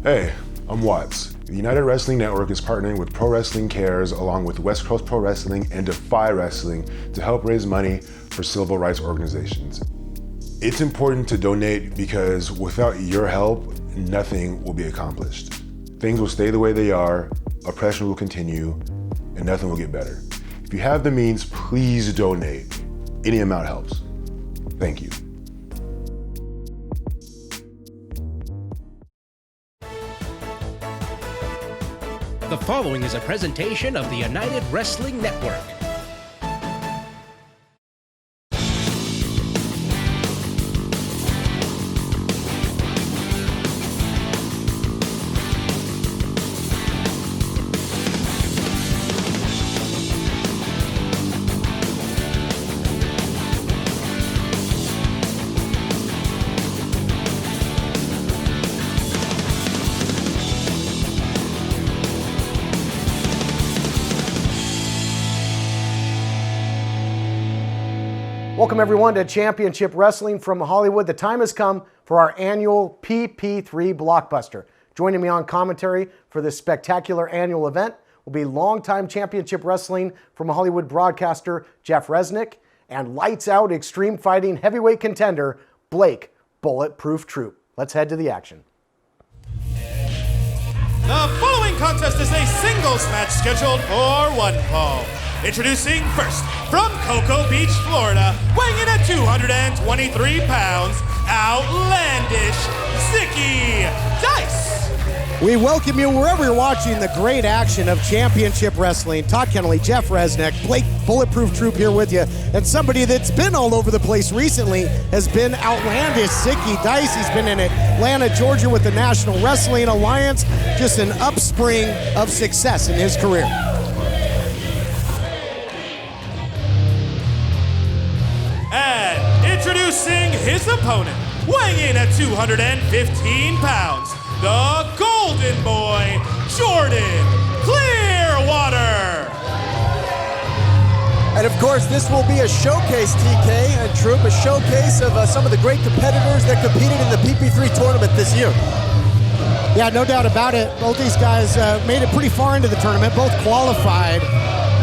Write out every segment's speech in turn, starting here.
Hey, I'm Watts. The United Wrestling Network is partnering with Pro Wrestling Cares along with West Coast Pro Wrestling and Defy Wrestling to help raise money for civil rights organizations. It's important to donate because without your help, nothing will be accomplished. Things will stay the way they are, oppression will continue, and nothing will get better. If you have the means, please donate. Any amount helps. Thank you. The following is a presentation of the United Wrestling Network. Welcome everyone to Championship Wrestling from Hollywood. The time has come for our annual PP3 Blockbuster. Joining me on commentary for this spectacular annual event will be longtime Championship Wrestling from Hollywood broadcaster Jeff Resnick and lights out extreme fighting heavyweight contender Blake Bulletproof Troop. Let's head to the action. The following contest is a singles match scheduled for one fall. Introducing first, from Cocoa Beach, Florida, weighing in at 223 pounds, outlandish Zicky Dice. We welcome you wherever you're watching the great action of Championship Wrestling. Todd Kennelly, Jeff Resnick, Blake Bulletproof Troop here with you. And somebody that's been all over the place recently has been outlandish Zicky Dice. He's been in Atlanta, Georgia with the National Wrestling Alliance. Just an upspring of success in his career. And introducing his opponent, weighing in at 215 pounds, the Golden Boy, Jordan Clearwater. And of course, this will be a showcase, TK and Troop, a showcase of some of the great competitors that competed in the PP3 tournament this year. Yeah, no doubt about it. Both these guys made it pretty far into the tournament, both qualified.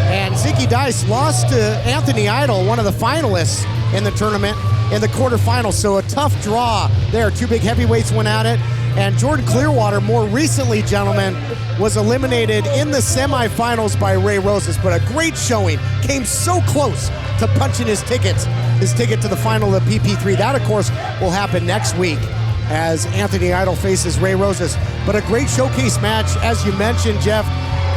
And Zicky Dice lost to Anthony Idol, one of the finalists in the tournament, in the quarterfinals. So a tough draw there. Two big heavyweights went at it. And Jordan Clearwater, more recently, gentlemen, was eliminated in the semifinals by Ray Rosas. But a great showing. Came so close to punching his ticket to the final of the PP3. That, of course, will happen next week as Anthony Idol faces Ray Rosas. But a great showcase match, as you mentioned, Jeff.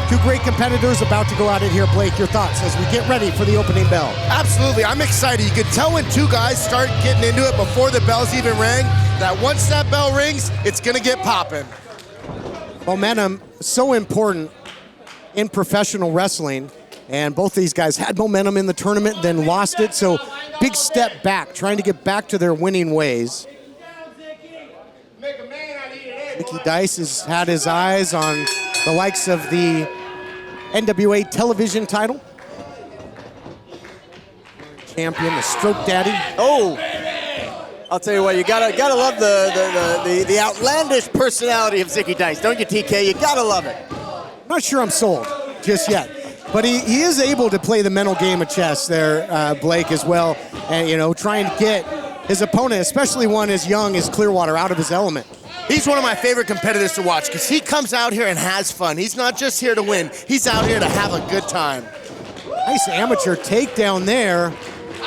Two great competitors about to go at it here. Blake, your thoughts as we get ready for the opening bell? Absolutely, I'm excited. You can tell when two guys start getting into it before the bells even ring, that once that bell rings, it's gonna get popping. Momentum, so important in professional wrestling, and both these guys had momentum in the tournament, then lost it, so big step back, trying to get back to their winning ways. Zicky Dice has had his eyes on the likes of the NWA television title. Champion, the Stroke Daddy. Oh, I'll tell you what, you gotta love the outlandish personality of Zicky Dice, don't you, TK? You gotta love it. Not sure I'm sold just yet, but he is able to play the mental game of chess there, Blake, as well, and trying to get his opponent, especially one as young as Clearwater, out of his element. He's one of my favorite competitors to watch because he comes out here and has fun. He's not just here to win. He's out here to have a good time. Nice amateur takedown there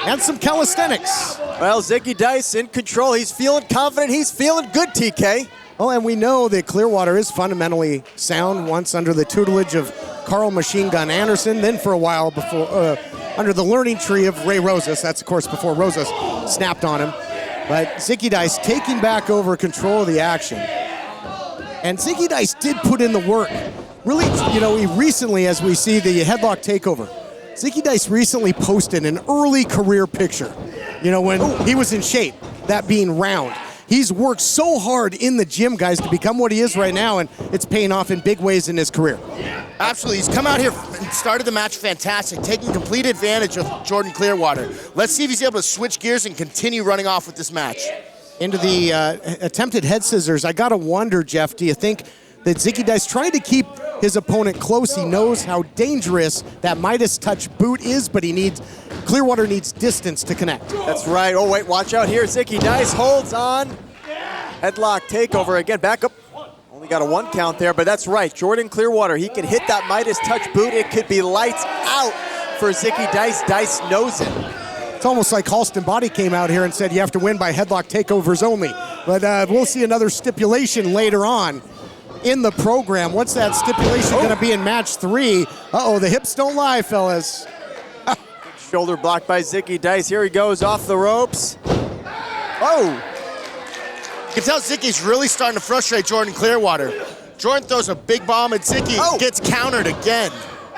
and some calisthenics. Well, Zicky Dice in control. He's feeling confident. He's feeling good, TK. Well, and we know that Clearwater is fundamentally sound, once under the tutelage of Carl Machine Gun Anderson, then for a while before under the learning tree of Ray Rosas. That's, of course, before Rosas snapped on him. But Zicky Dice taking back over control of the action. And Zicky Dice did put in the work. Really, he recently, as we see the headlock takeover, Zicky Dice recently posted an early career picture, when he was in shape, that being round. He's worked so hard in the gym, guys, to become what he is right now, and it's paying off in big ways in his career. Absolutely, he's come out here and started the match fantastic, taking complete advantage of Jordan Clearwater. Let's see if he's able to switch gears and continue running off with this match. into the attempted head scissors. I got to wonder, Jeff, do you think that Zicky Dice trying to keep his opponent close? He knows how dangerous that Midas touch boot is, but Clearwater needs distance to connect. That's right. Oh, wait, watch out here. Zicky Dice holds on. Headlock takeover again. Back up. Only got a 1 count there, but that's right. Jordan Clearwater, he can hit that Midas touch boot. It could be lights out for Zicky Dice. Dice knows it. It's almost like Halston Body came out here and said you have to win by headlock takeovers only. But we'll see another stipulation later on in the program. What's that stipulation going to be in match 3? Uh-oh, the hips don't lie, fellas. Shoulder blocked by Zicky Dice. Here he goes off the ropes. Oh! You can tell Zicky's really starting to frustrate Jordan Clearwater. Jordan throws a big bomb and Zicky gets countered again.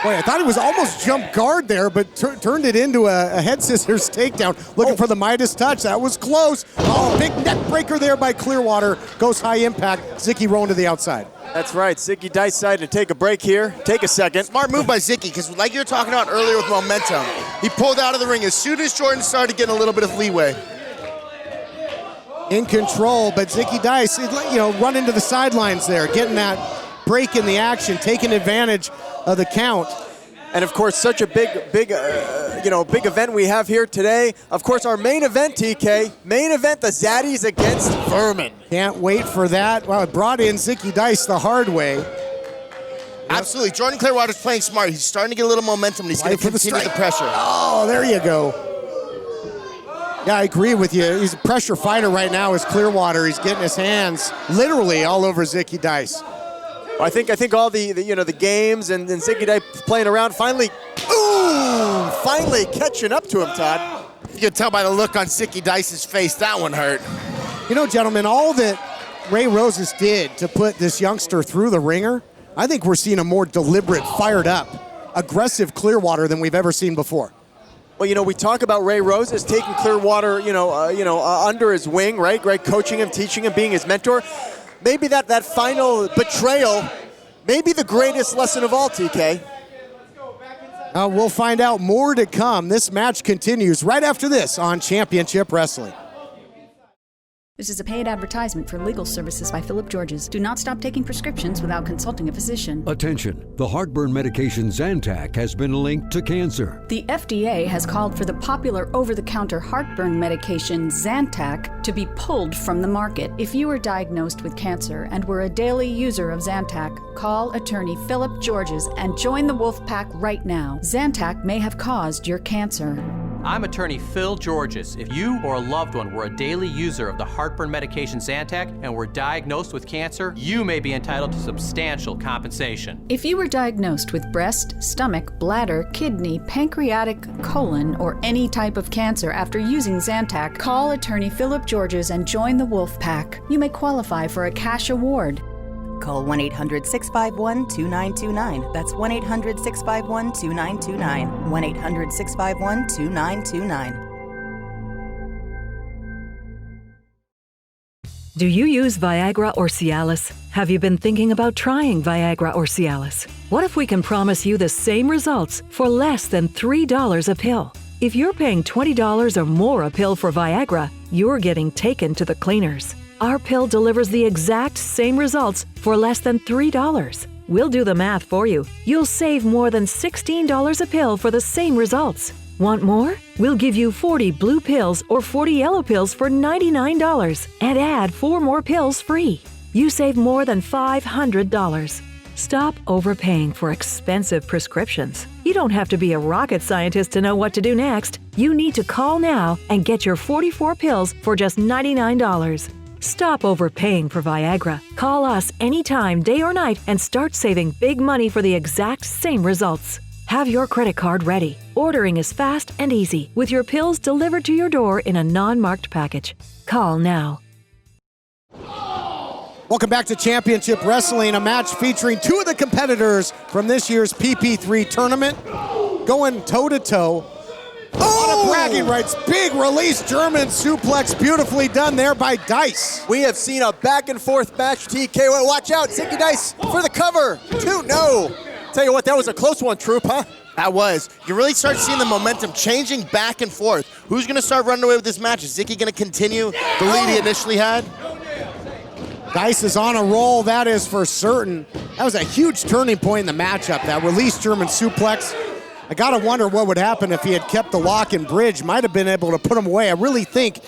Boy, I thought he was almost jump guard there, but turned it into a head scissors takedown. Looking for the Midas touch. That was close. Oh, big neck breaker there by Clearwater. Goes high impact. Zicky rolling to the outside. That's right. Zicky Dice decided to take a break here. Take a second. Smart move by Zicky, because like you were talking about earlier with momentum, he pulled out of the ring as soon as Jordan started getting a little bit of leeway. In control, but Zicky Dice, run into the sidelines there, getting that break in the action, taking advantage of the count. And of course, such a big event we have here today. Of course, our main event, TK. Main event, the Zaddies against Vermin. Can't wait for that. Well, it brought in Zicky Dice the hard way. Absolutely. Jordan Clearwater's playing smart. He's starting to get a little momentum, and he's going to continue the pressure. Oh, there you go. Yeah, I agree with you. He's a pressure fighter right now as Clearwater. He's getting his hands literally all over Zicky Dice. I think all the games and Zicky Dice playing around finally catching up to him, Todd. You can tell by the look on Zicky Dice's face, that one hurt. Gentlemen, all that Ray Roses did to put this youngster through the ringer, I think we're seeing a more deliberate, fired up, aggressive Clearwater than we've ever seen before. Well, we talk about Ray Roses taking Clearwater, under his wing, right? Coaching him, teaching him, being his mentor. Maybe that final betrayal, maybe the greatest lesson of all, TK. We'll find out more to come. This match continues right after this on Championship Wrestling. This is a paid advertisement for legal services by Philip Georges. Do not stop taking prescriptions without consulting a physician. Attention, the heartburn medication Zantac has been linked to cancer. The FDA has called for the popular over-the-counter heartburn medication Zantac to be pulled from the market. If you are diagnosed with cancer and were a daily user of Zantac, call attorney Philip Georges and join the Wolf Pack right now. Zantac may have caused your cancer. I'm attorney Phil Georges. If you or a loved one were a daily user of the heartburn medication Zantac and were diagnosed with cancer, you may be entitled to substantial compensation. If you were diagnosed with breast, stomach, bladder, kidney, pancreatic, colon, or any type of cancer after using Zantac, call attorney Philip Georges and join the Wolf Pack. You may qualify for a cash award. Call 1-800-651-2929. That's 1-800-651-2929. 1-800-651-2929. Do you use Viagra or Cialis? Have you been thinking about trying Viagra or Cialis? What if we can promise you the same results for less than $3 a pill? If you're paying $20 or more a pill for Viagra, you're getting taken to the cleaners. Our pill delivers the exact same results for less than $3. We'll do the math for you. You'll save more than $16 a pill for the same results. Want more? We'll give you 40 blue pills or 40 yellow pills for $99 and add 4 more pills free. You save more than $500. Stop overpaying for expensive prescriptions. You don't have to be a rocket scientist to know what to do next. You need to call now and get your 44 pills for just $99. Stop overpaying for Viagra. Call us anytime, day or night, and start saving big money for the exact same results. Have your credit card ready. Ordering is fast and easy, with your pills delivered to your door in a non-marked package. Call now. Welcome back to Championship Wrestling, a match featuring 2 of the competitors from this year's PP3 tournament, going toe-to-toe. On a bragging rights, big release German suplex, beautifully done there by Dice. We have seen a back and forth match, TK. Watch out, Zicky Dice for the cover. 2, no. Tell you what, that was a close one, Troop, huh? That was. You really start seeing the momentum changing back and forth. Who's going to start running away with this match? Is Zicky going to continue the lead he initially had? Dice is on a roll, that is for certain. That was a huge turning point in the matchup, that release German suplex. I gotta wonder what would happen if he had kept the lock and bridge. Might have been able to put him away. I really think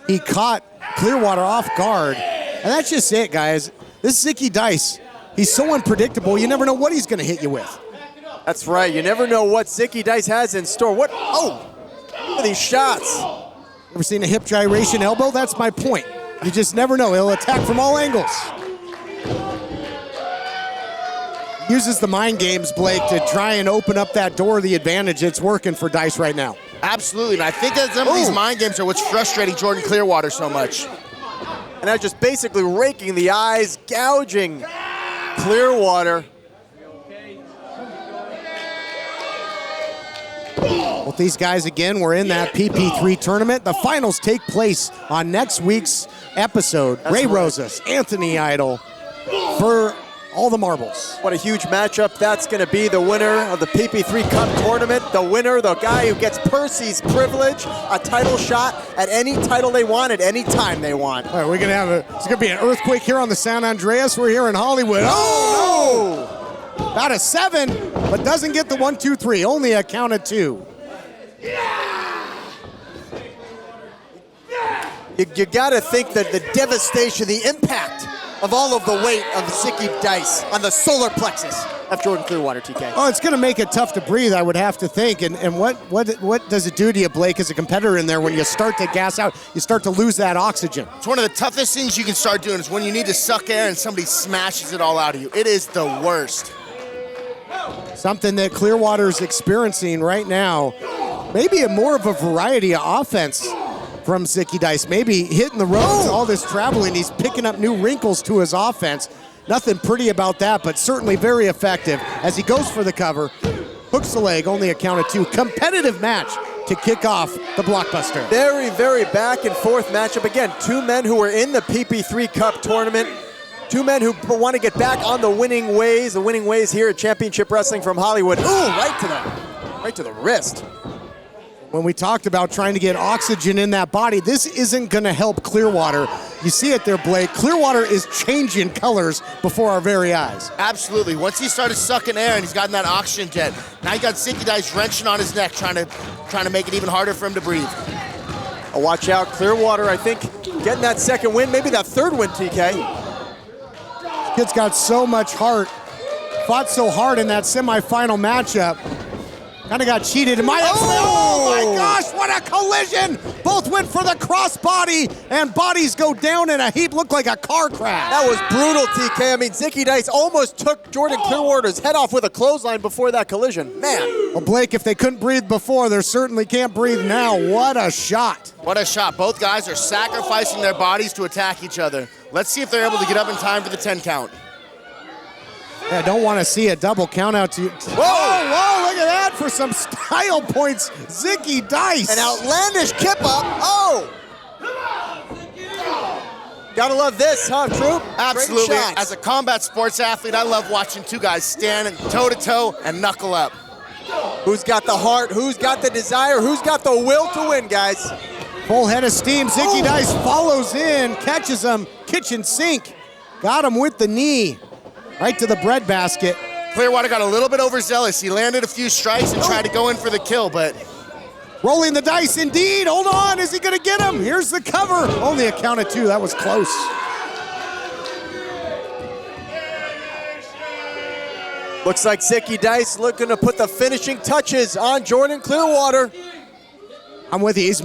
he caught Clearwater off guard. And that's just it, guys. This Zicky Dice, he's so unpredictable, you never know what he's gonna hit you with. That's right, you never know what Zicky Dice has in store. What, oh, look at these shots. Ever seen a hip gyration elbow? That's my point. You just never know. He'll attack from all angles. Uses the mind games, Blake, to try and open up that door of the advantage. It's working for Dice right now. Absolutely, and I think that some of these mind games are what's frustrating Jordan Clearwater so much. And that's just basically raking the eyes, gouging Clearwater. Both these guys, again, were in that PP3 tournament. The finals take place on next week's episode. Ray Rosas, Anthony Idol, for all the marbles. What a huge matchup that's going to be. The winner of the PP3 Cup tournament, the winner, the guy who gets Percy's privilege, a title shot at any title they want, at any time they want. All right, we're going to have it's going to be an earthquake here on the San Andreas. We're here in Hollywood. Oh! About a 7, but doesn't get the 1, 2, 3. Only a count of 2. You got to think that the devastation, the impact of all of the weight of Zicky Dice on the solar plexus of Jordan Clearwater, TK. Oh, it's going to make it tough to breathe, I would have to think. And what does it do to you, Blake, as a competitor in there when you start to gas out, you start to lose that oxygen? It's one of the toughest things you can start doing is when you need to suck air and somebody smashes it all out of you. It is the worst. Something that Clearwater's experiencing right now. Maybe more of a variety of offense from Zicky Dice. Maybe hitting the roads, all this traveling, he's picking up new wrinkles to his offense. Nothing pretty about that, but certainly very effective as he goes for the cover. Hooks the leg, only a count of 2. Competitive match to kick off the blockbuster. Very, very back and forth matchup. Again, 2 men who were in the PP3 Cup tournament. 2 men who want to get back on the winning ways here at Championship Wrestling from Hollywood. Ooh, right to the wrist. When we talked about trying to get oxygen in that body, this isn't going to help Clearwater. You see it there, Blake. Clearwater is changing colors before our very eyes. Absolutely. Once he started sucking air and he's gotten that oxygen jet, now you got Zicky Dice wrenching on his neck, trying to make it even harder for him to breathe. Oh, watch out, Clearwater, I think, getting that second win, maybe that third win, TK. Kid's got so much heart. Fought so hard in that semifinal matchup. Kind of got cheated in my Oh my gosh, what a collision! Both went for the crossbody, and bodies go down in a heap, looked like a car crash. That was brutal, TK. I mean, Zicky Dice almost took Jordan Clearwater's head off with a clothesline before that collision. Man. Well, Blake, if they couldn't breathe before, they certainly can't breathe now. What a shot. What a shot. Both guys are sacrificing their bodies to attack each other. Let's see if they're able to get up in time for the 10 count. I don't want to see a double count out to you. Whoa, look at that for some style points. Zicky Dice. An outlandish kip up. Oh. Gotta love this, huh, Troop? Absolutely. As a combat sports athlete, I love watching 2 guys stand toe-to-toe and knuckle up. Who's got the heart? Who's got the desire? Who's got the will to win, guys? Full head of steam. Zicky Dice follows in, catches him, kitchen sink. Got him with the knee. Right to the bread basket. Clearwater got a little bit overzealous. He landed a few strikes and tried to go in for the kill, but... Rolling the dice indeed. Hold on, is he gonna get him? Here's the cover. Only a count of 2, that was close. Looks like Zicky Dice looking to put the finishing touches on Jordan Clearwater. I'm with you, he's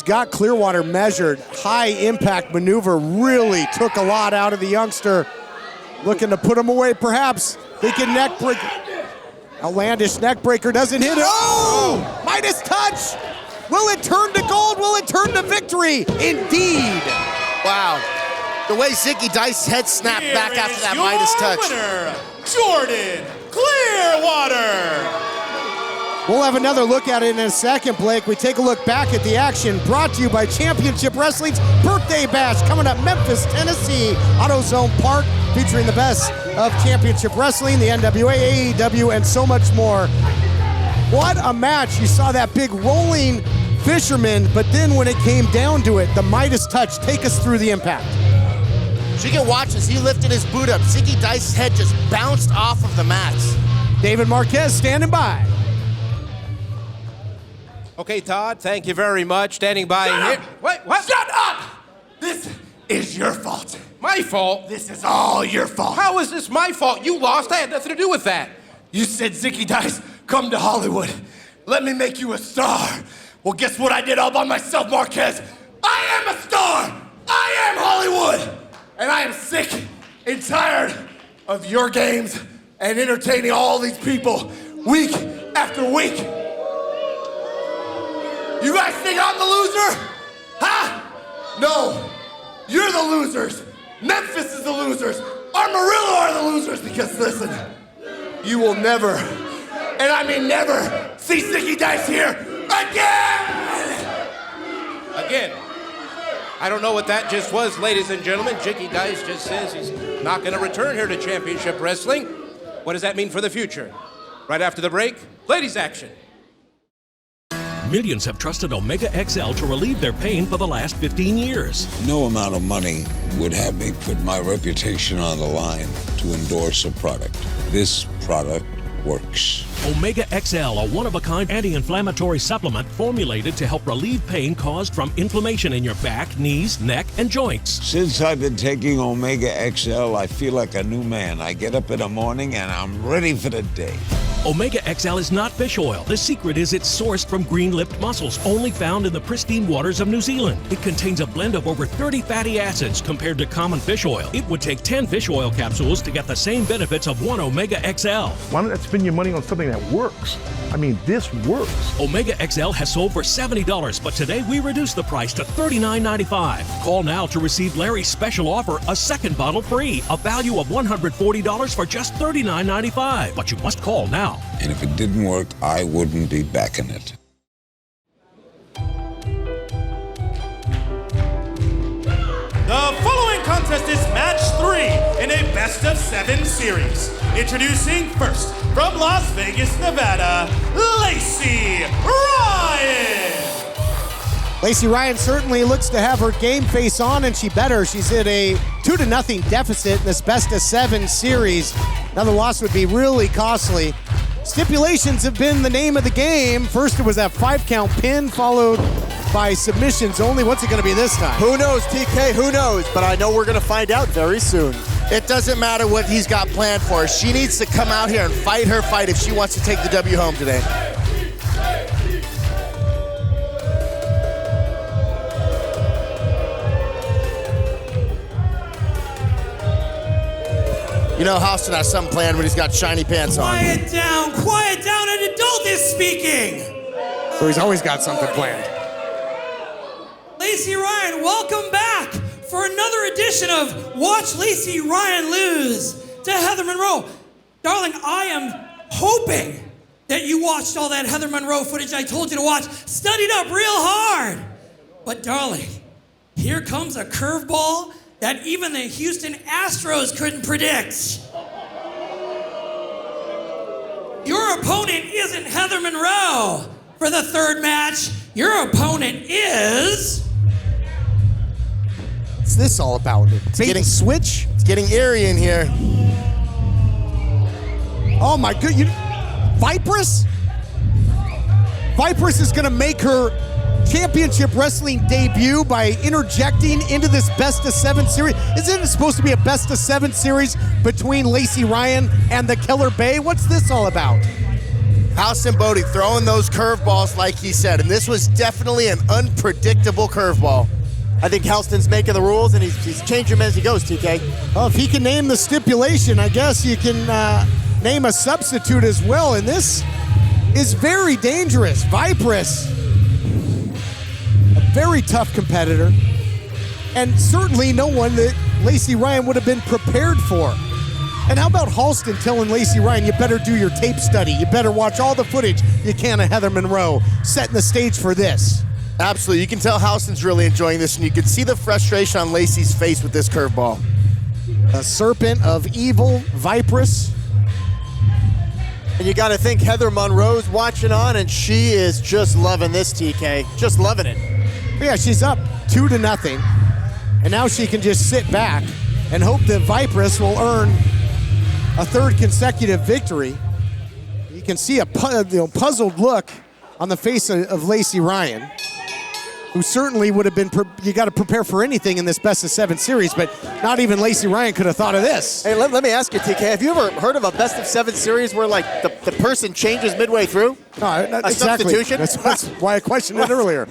got Clearwater measured. High impact maneuver really took a lot out of the youngster. Looking to put him away, perhaps. Thinking neck breaker. Outlandish neck breaker doesn't hit it. Oh! Midas touch! Will it turn to gold? Will it turn to victory? Indeed. Wow. The way Zicky Dice's head snapped back after that Midas touch. Winner, Jordan Clearwater. We'll have another look at it in a second, Blake. We take a look back at the action brought to you by Championship Wrestling's Birthday Bash coming up Memphis, Tennessee, AutoZone Park. featuring the best of championship wrestling, the NWA, AEW, and so much more. What a match. You saw that big rolling fisherman, but then when it came down to it, the Midas touch. Take us through the impact. You can watch as he lifted his boot up. Zicky Dice's head just bounced off of the mats. David Marquez standing by. Okay, Todd, thank you very much. Standing by here. Wait, what? Shut up! This is your fault. My fault? This is all your fault. How is this my fault? You lost. I had nothing to do with that. You said, Zicky Dice, come to Hollywood. Let me make you a star. Well, guess what I did all by myself, Marquez? I am a star! I am Hollywood! And I am sick and tired of your games and entertaining all these people week after week. You guys think I'm the loser? Huh? No, you're the losers. Memphis is the losers. Amarillo are the losers because listen, you will never, and I mean never, see Zicky Dice here again! Again. I don't know what that just was, ladies and gentlemen. Zicky Dice just says he's not going to return here to Championship Wrestling. What does that mean for the future? Right after the break, ladies action. Millions have trusted Omega XL to relieve their pain for the last 15 years. No amount of money would have me put my reputation on the line to endorse a product. This product works. Omega XL, a one-of-a-kind anti-inflammatory supplement formulated to help relieve pain caused from inflammation in your back, knees, neck, and joints. Since I've been taking Omega XL, I feel like a new man. I get up in the morning and I'm ready for the day. Omega XL is not fish oil. The secret is it's sourced from green-lipped mussels, only found in the pristine waters of New Zealand. It contains a blend of over 30 fatty acids compared to common fish oil. It would take 10 fish oil capsules to get the same benefits of one Omega XL. Why not spend your money on something that works? I mean, this works. Omega XL has sold for $70, but today we reduced the price to $39.95. Call now to receive Larry's special offer, a second bottle free, a value of $140 for just $39.95. But you must call now. And if it didn't work, I wouldn't be backing it. The following contest is match 3 in a best-of-7 series. Introducing first, from Las Vegas, Nevada, Lacey Ryan. Lacey Ryan certainly looks to have her game face on, and she better. She's at a 2-0 deficit in this best-of-7 series. Another loss would be really costly. Stipulations have been the name of the game. First, it was that 5-count pin, followed by submissions only. What's it going to be this time? Who knows, TK? Who knows? But I know we're going to find out very soon. It doesn't matter what he's got planned for her. She needs to come out here and fight her fight if she wants to take the W home today. You know Houston has something planned when he's got shiny pants on. Quiet down, an adult is speaking. So he's always got something planned. Lacey Ryan, welcome back for another edition of Watch Lacey Ryan Lose to Heather Monroe. Darling, I am hoping that you watched all that Heather Monroe footage I told you to watch, studied up real hard. But darling, here comes a curveball that even the Houston Astros couldn't predict. Your opponent isn't Heather Monroe. For the third match, your opponent is... What's this all about? It's getting switch? It's getting eerie in here. Oh my good, Vipress? Vipress is gonna make her championship wrestling debut by interjecting into this best-of-7 series. Isn't it supposed to be a best-of-7 series between Lacey Ryan and the Killer Bay? What's this all about? Houston Bodie throwing those curveballs like he said, and this was definitely an unpredictable curveball. I think Houston's making the rules, and he's changing them as he goes, TK. Well, if he can name the stipulation, I guess you can name a substitute as well, and this is very dangerous. Vipress, a very tough competitor, and certainly no one that Lacey Ryan would have been prepared for. And how about Halston telling Lacey Ryan, you better do your tape study, you better watch all the footage you can of Heather Monroe, setting the stage for this. Absolutely, you can tell Houston's really enjoying this, and you can see the frustration on Lacey's face with this curveball. A serpent of evil, Vipress. And you got to think Heather Monroe's watching on, and she is just loving this, TK. Just loving it. Yeah, she's up 2-0. And now she can just sit back and hope that Vipress will earn a third consecutive victory. You can see a puzzled look on the face of Lacey Ryan, who certainly would have been, you got to prepare for anything in this best-of-7 series, but not even Lacey Ryan could have thought of this. Hey, let me ask you, TK, have you ever heard of a best-of-7 series where, like, the person changes midway through? No, a exactly. substitution? That's why I questioned it earlier.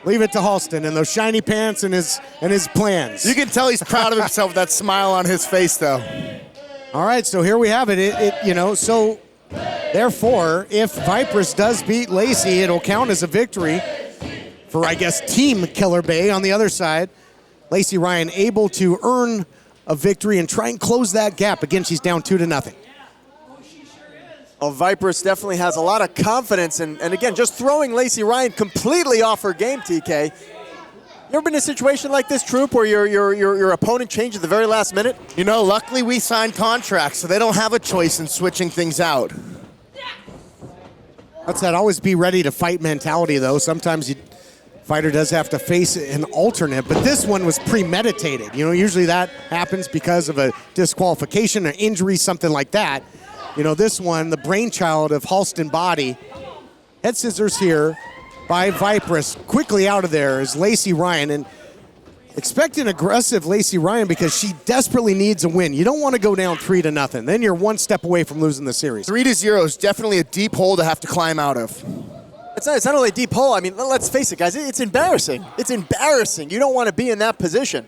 Leave it to Halston and those shiny pants and his plans. You can tell he's proud of himself with that smile on his face, though. All right, so here we have it. So therefore, if Vipress does beat Lacey, it'll count as a victory for, I guess, Team Killer Bay on the other side. Lacey Ryan able to earn a victory and try and close that gap. Again, she's down 2-0. Well, Vipress definitely has a lot of confidence, and again, just throwing Lacey Ryan completely off her game, TK. You ever been in a situation like this, Troop, where your opponent changed at the very last minute? You know, luckily we signed contracts, so they don't have a choice in switching things out. That's that always be ready to fight mentality, though. Sometimes fighter does have to face an alternate, but this one was premeditated. Usually that happens because of a disqualification or injury, something like that. This one, the brainchild of Halston Body. Head scissors here by Vipress. Quickly out of there is Lacey Ryan. And expect an aggressive Lacey Ryan because she desperately needs a win. You don't want to go down 3-0. Then you're one step away from losing the series. 3-0 is definitely a deep hole to have to climb out of. It's not only a deep hole. I mean, let's face it, guys. It's embarrassing. It's embarrassing. You don't want to be in that position.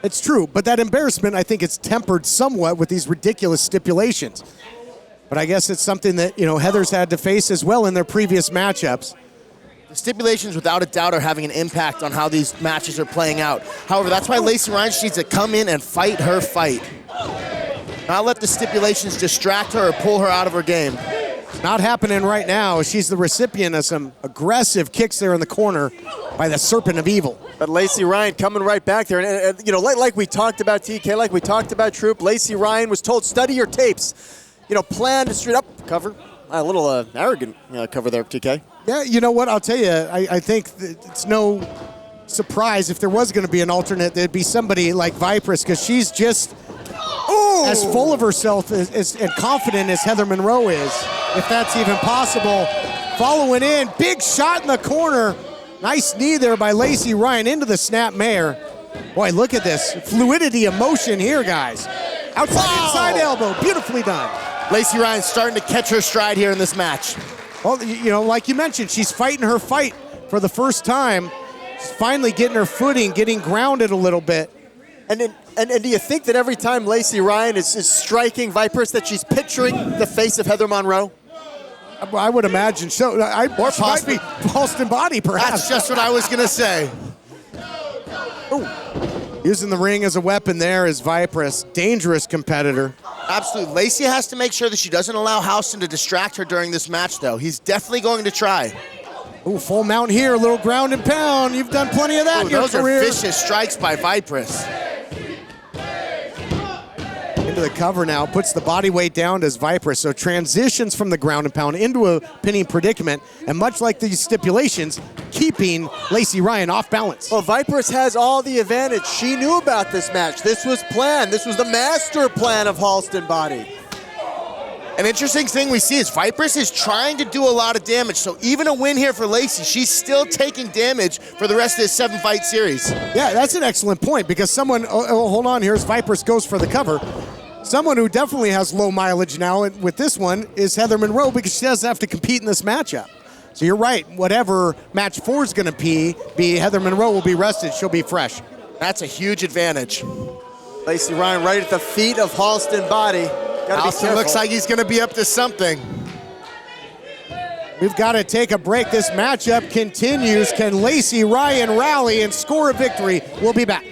It's true. But that embarrassment, I think it's tempered somewhat with these ridiculous stipulations. But I guess it's something that, Heather's had to face as well in their previous matchups. The stipulations, without a doubt, are having an impact on how these matches are playing out. However, that's why Lacey Ryan needs to come in and fight her fight. Not let the stipulations distract her or pull her out of her game. Not happening right now. She's the recipient of some aggressive kicks there in the corner by the Serpent of Evil. But Lacey Ryan coming right back there. And like we talked about, TK, like we talked about, Troop, Lacey Ryan was told, study your tapes. Plan to straight up cover. A little arrogant cover there, TK. Yeah, you know what? I'll tell you, I think it's no surprise if there was going to be an alternate, there'd be somebody like Vipress, because she's just as full of herself and confident as Heather Monroe is, if that's even possible. Following in, big shot in the corner. Nice knee there by Lacey Ryan into the snap mare. Boy, look at this. Fluidity of motion here, guys. Outside, inside elbow. Beautifully done. Lacey Ryan's starting to catch her stride here in this match. Well, like you mentioned, she's fighting her fight for the first time. She's finally getting her footing, getting grounded a little bit. And do you think that every time Lacey Ryan is striking Vipress that she's picturing the face of Heather Monroe? I would imagine so. Or possibly Halston Body, perhaps. That's just what I was going to say. Ooh. Using the ring as a weapon there is Vipress. Dangerous competitor. Absolutely. Lacey has to make sure that she doesn't allow Halston to distract her during this match, though. He's definitely going to try. Ooh, full mount here, a little ground and pound. You've done plenty of that in your career. Those are vicious strikes by Vipress. Into the cover now, puts the body weight down as Vipress. So transitions from the ground and pound into a pinning predicament, and much like these stipulations, keeping Lacey Ryan off balance. Well, Vipress has all the advantage. She knew about this match. This was planned. This was the master plan of Halston Body. An interesting thing we see is Vipress is trying to do a lot of damage. So even a win here for Lacey, she's still taking damage for the rest of this 7-fight series. Yeah, that's an excellent point, because someone, hold on, here's Vipress goes for the cover. Someone who definitely has low mileage now with this one is Heather Monroe, because she does have to compete in this matchup. So you're right, whatever match 4 is going to be Heather Monroe will be rested. She'll be fresh. That's a huge advantage. Lacey Ryan right at the feet of Halston Body. Halston looks like he's going to be up to something. We've got to take a break. This matchup continues. Can Lacey Ryan rally and score a victory? We'll be back.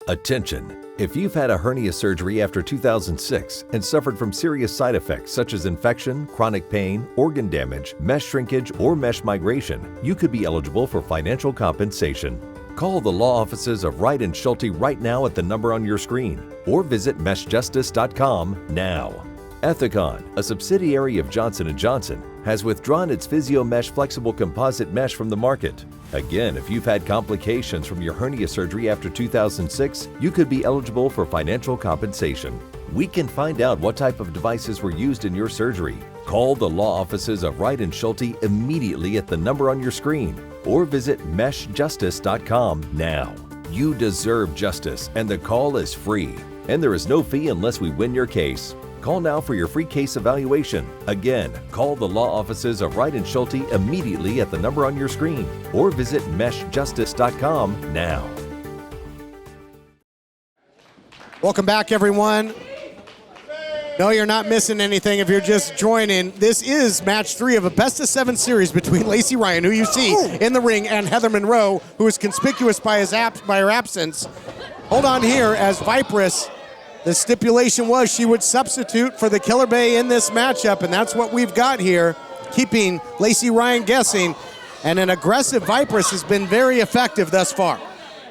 Attention. If you've had a hernia surgery after 2006 and suffered from serious side effects such as infection, chronic pain, organ damage, mesh shrinkage, or mesh migration, you could be eligible for financial compensation. Call the law offices of Wright & Schulte right now at the number on your screen, or visit meshjustice.com now. Ethicon, a subsidiary of Johnson & Johnson, has withdrawn its PhysioMesh flexible composite mesh from the market. Again, if you've had complications from your hernia surgery after 2006, you could be eligible for financial compensation. We can find out what type of devices were used in your surgery. Call the law offices of Wright & Schulte immediately at the number on your screen, or visit meshjustice.com now. You deserve justice, and the call is free. And there is no fee unless we win your case. Call now for your free case evaluation. Again, call the law offices of Wright & Schulte immediately at the number on your screen, or visit meshjustice.com now. Welcome back, everyone. No, you're not missing anything if you're just joining. This is match 3 of a best-of-7 series between Lacey Ryan, who you see in the ring, and Heather Monroe, who is conspicuous by her absence. Hold on here as Vipress. The stipulation was she would substitute for the Killer Bay in this matchup, and that's what we've got here, keeping Lacey Ryan guessing. And an aggressive Vipress has been very effective thus far.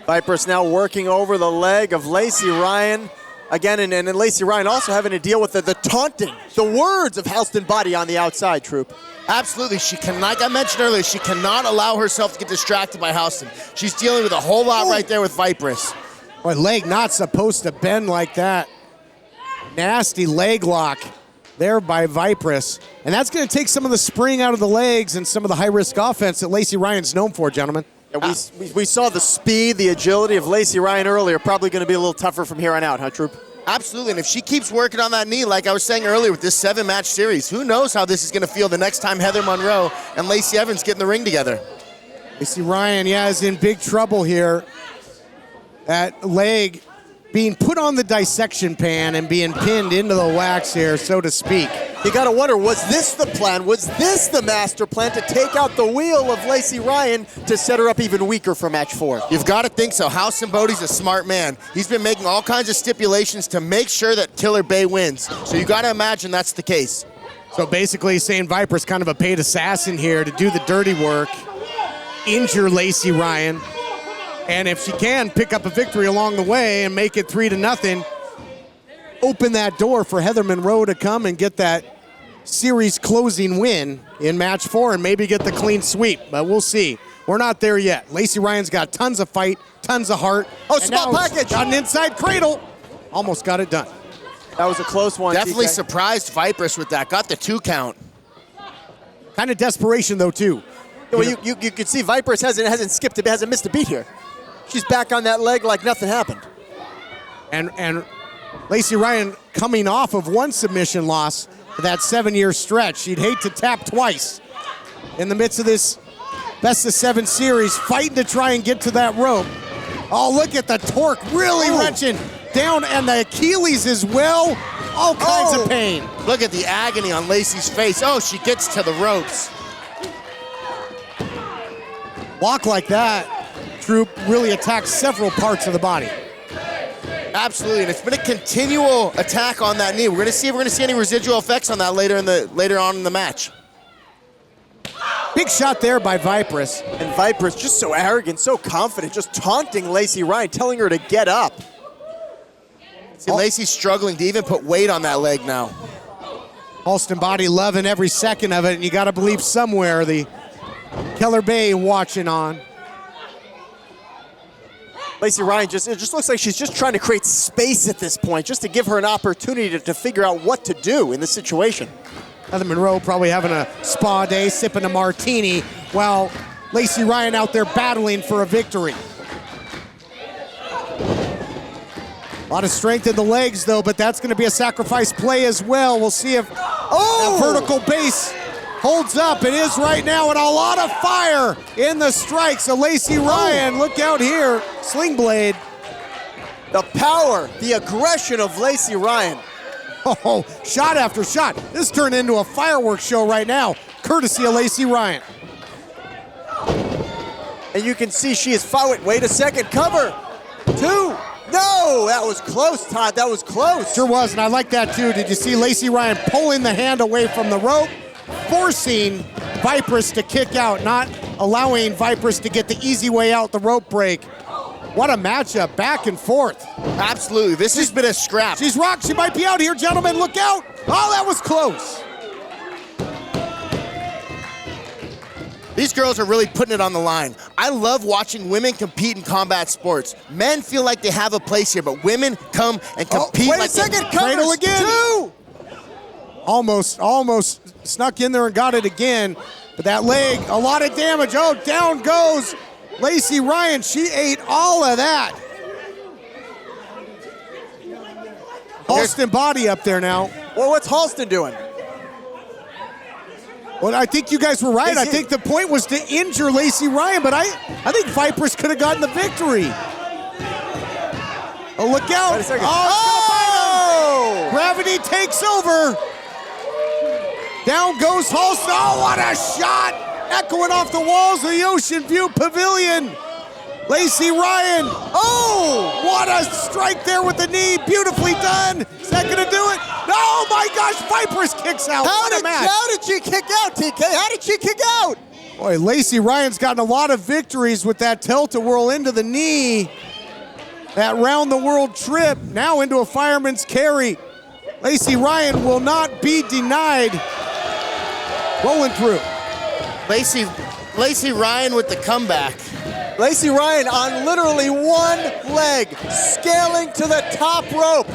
Vipress now working over the leg of Lacey Ryan. Again, and Lacey Ryan also having to deal with the taunting, the words of Halston Body on the outside, Troop. Absolutely. She can, like I mentioned earlier, she cannot allow herself to get distracted by Halston. She's dealing with a whole lot right there with Vipress. Boy, leg not supposed to bend like that. Nasty leg lock there by Vipress. And that's going to take some of the spring out of the legs and some of the high-risk offense that Lacey Ryan's known for, gentlemen. Yeah, we saw the speed, the agility of Lacey Ryan earlier. Probably going to be a little tougher from here on out, huh, Troop? Absolutely, and if she keeps working on that knee, like I was saying earlier with this 7-match series, who knows how this is going to feel the next time Heather Monroe and Lacey Evans get in the ring together. Lacey Ryan, is in big trouble here. That leg being put on the dissection pan and being pinned into the wax here, so to speak. You got to wonder, was this the plan? Was this the master plan to take out the wheel of Lacey Ryan to set her up even weaker for match 4? You've got to think so. Halston Bodie's a smart man. He's been making all kinds of stipulations to make sure that Killer Bay wins. So you got to imagine that's the case. So basically he's saying Viper's kind of a paid assassin here to do the dirty work, injure Lacey Ryan, and if she can, pick up a victory along the way and make it 3-0, open that door for Heather Monroe to come and get that series closing win in match 4 and maybe get the clean sweep, but we'll see. We're not there yet. Lacey Ryan's got tons of fight, tons of heart. Oh, small package. Got an inside cradle. Almost got it done. That was a close one. Definitely TK. surprised Vipress with that. Got the 2 count. Kind of desperation though too. Well, you could see Vipress hasn't skipped a bit, hasn't missed a beat here. She's back on that leg like nothing happened. And Lacey Ryan coming off of 1 submission loss for that 7-year stretch. She'd hate to tap twice in the midst of this best-of-7 series, fighting to try and get to that rope. Oh, look at the torque really wrenching down, and the Achilles as well. All kinds of pain. Look at the agony on Lacey's face. Oh, she gets to the ropes. Walk like that, Troop, really attacks several parts of the body. Absolutely, and it's been a continual attack on that knee. We're going to see if we're going to see any residual effects on that later on in the match. Big shot there by Vipress. And Vipress just so arrogant, so confident, just taunting Lacey Ryan, telling her to get up. See, Lacey's struggling to even put weight on that leg now. Halston Body loving every second of it, and you got to believe somewhere the Keller Bay watching on. Lacey Ryan it just looks like she's just trying to create space at this point, just to give her an opportunity to figure out what to do in this situation. Heather Monroe probably having a spa day, sipping a martini, while Lacey Ryan out there battling for a victory. A lot of strength in the legs, though, but that's going to be a sacrifice play as well. We'll see if that vertical base holds up. It is right now, and a lot of fire in the strikes. So Lacey Ryan, look out here, sling blade. The power, the aggression of Lacey Ryan. Oh, shot after shot. This turned into a fireworks show right now, courtesy of Lacey Ryan. And you can see she is following. Wait a second, cover. 2. No, that was close, Todd. That was close. Sure was, and I like that too. Did you see Lacey Ryan pulling the hand away from the rope, forcing Vipress to kick out, not allowing Vipress to get the easy way out the rope break. What a matchup, back and forth. Absolutely, this has been a scrap. She's rocked, she might be out here, gentlemen, look out. Oh, that was close. These girls are really putting it on the line. I love watching women compete in combat sports. Men feel like they have a place here, but women come and compete. Wait a second, cradle again. Two. Almost snuck in there and got it again. But that leg, a lot of damage. Oh, down goes Lacey Ryan. She ate all of that. Halston body up there now. Well, what's Halston doing? Well, I think you guys were right. I think the point was to injure Lacey Ryan, but I think Vipers could have gotten the victory. Oh, look out. Wait a second. Oh! Gravity takes over. Down goes Halston. Oh, what a shot! Echoing off the walls of the Ocean View Pavilion. Lacey Ryan. Oh, what a strike there with the knee. Beautifully done. Is that going to do it? Oh, my gosh. Vipers kicks out. How did she kick out, TK? How did she kick out? Boy, Lacey Ryan's gotten a lot of victories with that tilt-a-whirl into the knee. That round-the-world trip, now into a fireman's carry. Lacey Ryan will not be denied. Rolling through. Lacey Ryan with the comeback. Lacey Ryan on literally one leg, scaling to the top rope.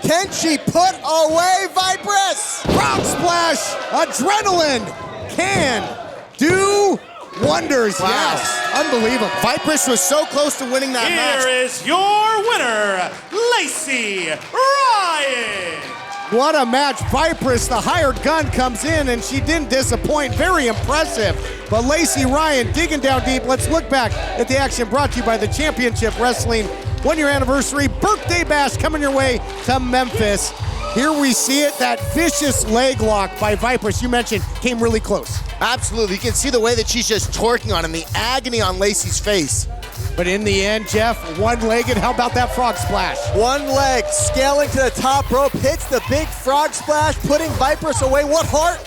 Can she put away Vipers? Frog splash, adrenaline can do wonders. Wow. Yes, unbelievable. Vipers was so close to winning that match. Here is your winner, Lacey Ryan. What a match. Vipress, the hired gun, comes in, and she didn't disappoint. Very impressive. But Lacey Ryan digging down deep. Let's look back at the action brought to you by the Championship Wrestling 1-year anniversary birthday bash coming your way to Memphis. Here we see it, that vicious leg lock by Vipers, you mentioned, came really close. Absolutely. You can see the way that she's just torquing on him, the agony on Lacey's face. But in the end, Jeff, one-legged, how about that frog splash? One leg, scaling to the top rope, hits the big frog splash, putting Vipers away. What heart,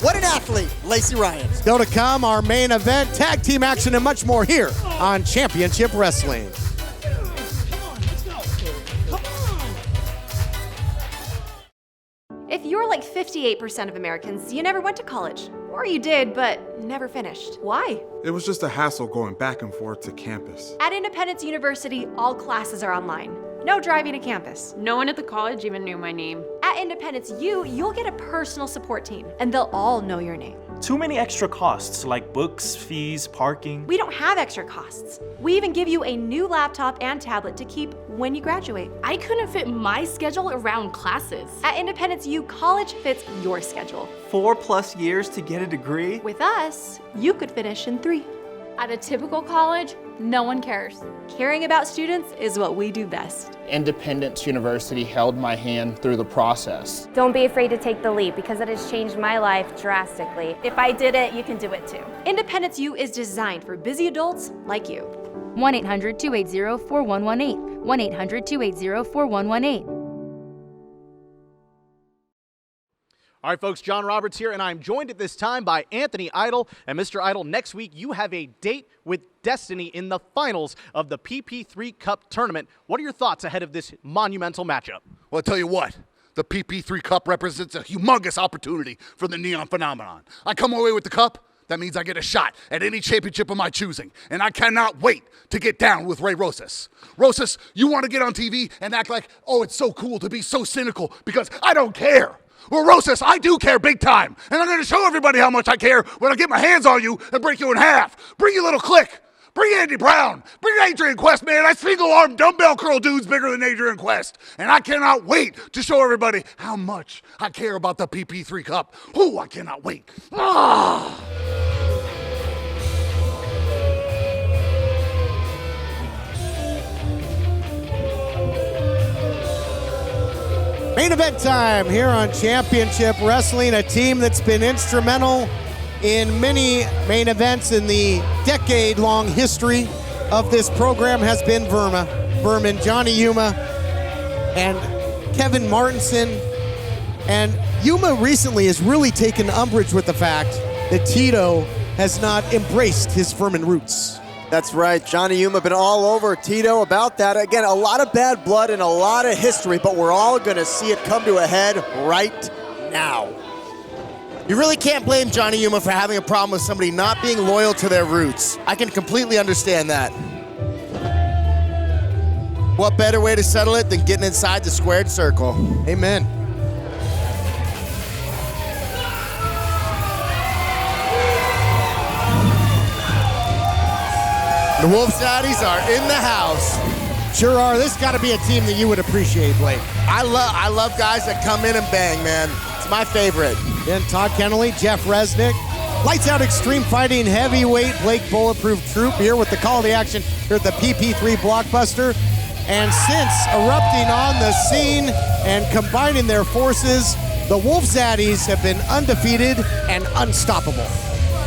what an athlete, Lacey Ryan. Still to come, our main event, tag team action, and much more here on Championship Wrestling. If you're like 58% of Americans, you never went to college. Or you did, but never finished. Why? It was just a hassle going back and forth to campus. At Independence University, all classes are online. No driving to campus. No one at the college even knew my name. At Independence U, you'll get a personal support team, and they'll all know your name. Too many extra costs, like books, fees, parking. We don't have extra costs. We even give you a new laptop and tablet to keep when you graduate. I couldn't fit my schedule around classes. At Independence U, college fits your schedule. 4+ years to get a degree? With us, you could finish in 3. At a typical college, no one cares. Caring about students is what we do best. Independence University held my hand through the process. Don't be afraid to take the leap because it has changed my life drastically. If I did it, you can do it too. Independence U is designed for busy adults like you. 1-800-280-4118. 1-800-280-4118. All right, folks, John Roberts here, and I'm joined at this time by Anthony Idol. And Mr. Idol, next week you have a date with Destiny in the finals of the PP3 Cup tournament. What are your thoughts ahead of this monumental matchup? Well, I'll tell you what. The PP3 Cup represents a humongous opportunity for the Neon Phenomenon. I come away with the cup, that means I get a shot at any championship of my choosing, and I cannot wait to get down with Ray Rosas. Rosas, you want to get on TV and act like, oh, it's so cool to be so cynical because I don't care. Well, Rosas, I do care big time, and I'm going to show everybody how much I care when I get my hands on you and break you in half. Bring your little clique. Bring Andy Brown. Bring Adrian Quest, man. That single-arm dumbbell curl dude's bigger than Adrian Quest. And I cannot wait to show everybody how much I care about the PP3 Cup. Ooh, I cannot wait. Ah! Main event time here on Championship Wrestling, a team that's been instrumental in many main events in the decade-long history of this program has been Vermin, Johnny Yuma, and Kevin Martinson. And Yuma recently has really taken umbrage with the fact that Tito has not embraced his Vermin roots. That's right. Johnny Yuma been all over Tito about that. Again, a lot of bad blood and a lot of history, but we're all going to see it come to a head right now. You really can't blame Johnny Yuma for having a problem with somebody not being loyal to their roots. I can completely understand that. What better way to settle it than getting inside the squared circle? Amen. The Wolf Zaddies are in the house. Sure are. This got to be a team that you would appreciate, Blake. I love guys that come in and bang, man. It's my favorite. Then Todd Kennelly, Jeff Resnick. Lights Out Extreme Fighting Heavyweight Blake Bulletproof Troop here with the call of the action here at the PP3 Blockbuster. And since erupting on the scene and combining their forces, the Wolf Zaddies have been undefeated and unstoppable.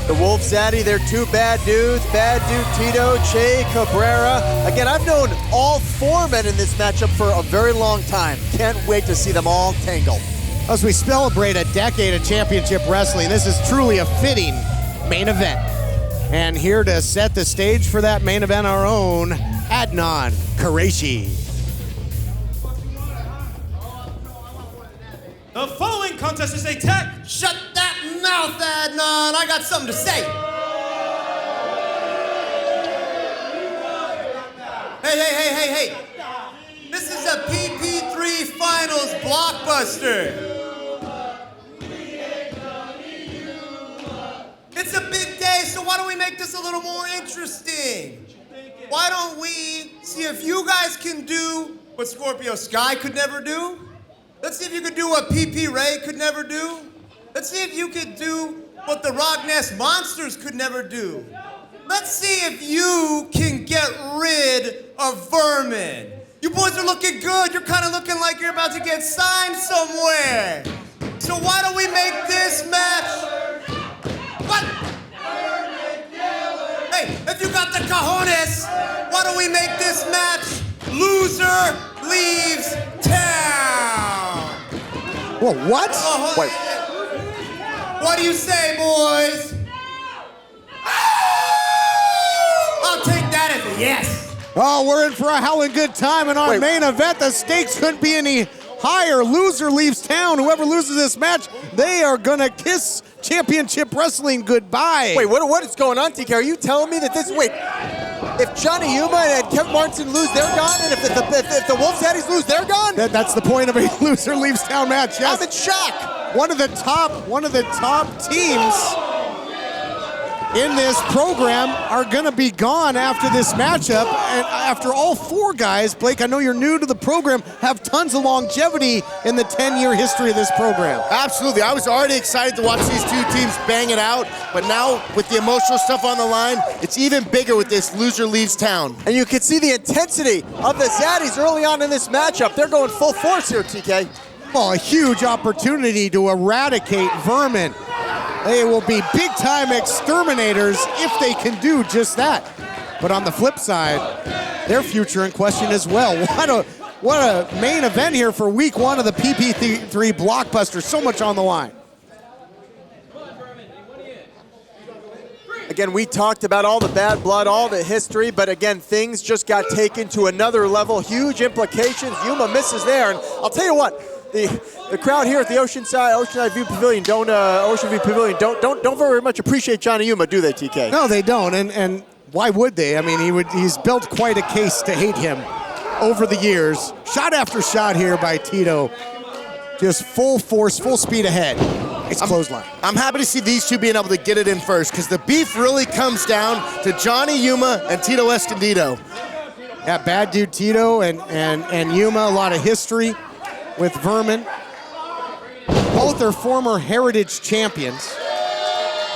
The Wolf Zaddy, they're two bad dudes. Bad dude Tito, Che Cabrera. Again, I've known all four men in this matchup for a very long time. Can't wait to see them all tangle. As we celebrate a decade of championship wrestling, this is truly a fitting main event. And here to set the stage for that main event, our own Adnan Qureshi. The following contest is a tag. Shut that mouth, Adnan. I got something to say. Hey. This is a PP3 Finals Blockbuster. It's a big day, so why don't we make this a little more interesting? Why don't we see if you guys can do what Scorpio Sky could never do? Let's see if you could do what PP Ray could never do. Let's see if you could do what the Rock Nest Monsters could never do. Let's see if you can get rid of Vermin. You boys are looking good. You're kind of looking like you're about to get signed somewhere. So why don't we make this match? What? Hey, if you got the cojones, why don't we make this match loser leaves town? Whoa, what? Wait. What do you say, boys? I'll take that as a yes. Oh, we're in for a howling good time in our main event. The stakes couldn't be any higher. Loser leaves town. Whoever loses this match, they are gonna kiss championship wrestling goodbye. Wait, what is going on, TK? Are you telling me that this, if Johnny Yuma and Kevin Martinson lose, they're gone? And if the Wolf Zaddies lose, they're gone? That's the point of a loser leaves town match, yes. I'm in shock. One of the top teams in this program are gonna be gone after this matchup. And after all four guys, Blake, I know you're new to the program, have tons of longevity in the 10-year history of this program. Absolutely. I was already excited to watch these two teams bang it out, but now with the emotional stuff on the line, it's even bigger with this loser leaves town. And you can see the intensity of the Zaddies early on in this matchup. They're going full force here, TK. Well, a huge opportunity to eradicate Vermin. They will be big-time exterminators if they can do just that. But on the flip side, their future in question as well. What a main event here for week one of the PP3 Blockbuster. So much on the line. Again, we talked about all the bad blood, all the history, but again, things just got taken to another level. Huge implications. Yuma misses there, and I'll tell you what, the crowd here at the Oceanside View Pavilion don't very much appreciate Johnny Yuma, do they, TK? No, they don't, and why would they? I mean, he's built quite a case to hate him over the years. Shot after shot here by Tito. Just full force, full speed ahead. It's clothesline. I'm happy to see these two being able to get it in first, because the beef really comes down to Johnny Yuma and Tito Escondido. Yeah, bad dude Tito and Yuma, a lot of history with Vermin. Both are former Heritage champions.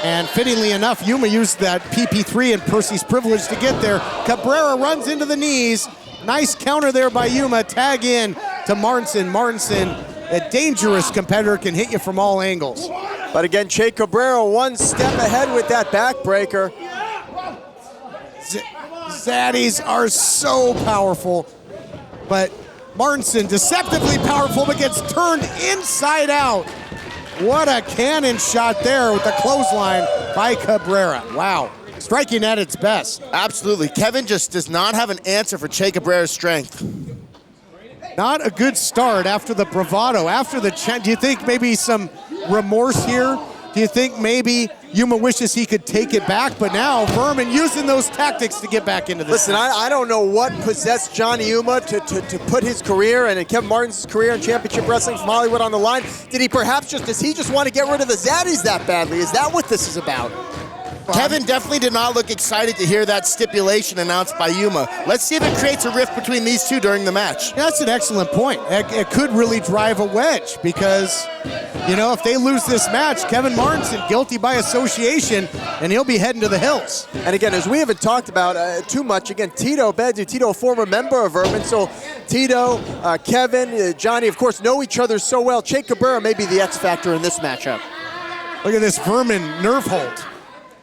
And fittingly enough, Yuma used that PP3 and Percy's privilege to get there. Cabrera runs into the knees. Nice counter there by Yuma. Tag in to Martinson. Martinson, a dangerous competitor, can hit you from all angles. But again, Che Cabrera one step ahead with that backbreaker. Zaddies are so powerful, but Martinson deceptively powerful, but gets turned inside out. What a cannon shot there with the clothesline by Cabrera. Wow. striking at its best. Absolutely. Kevin just does not have an answer for Che Cabrera's strength. Not a good start after the bravado, after the do you think maybe some remorse here? Do you think maybe Yuma wishes he could take it back? But now Vermin using those tactics to get back into this. Listen, I don't know what possessed Johnny Yuma to put his career and Kevin Martin's career in championship wrestling from Hollywood on the line. Did he perhaps does he just want to get rid of the Zaddies that badly? Is that what this is about? Kevin definitely did not look excited to hear that stipulation announced by Yuma. Let's see if it creates a rift between these two during the match. Yeah, that's an excellent point. It could really drive a wedge because, you know, if they lose this match, Kevin Martinson guilty by association, and he'll be heading to the hills. And again, as we haven't talked about too much, again, Tito, a former member of Vermin, so Tito, Kevin, Johnny, of course, know each other so well. Che Cabrera may be the X factor in this matchup. Look at this Vermin nerve hold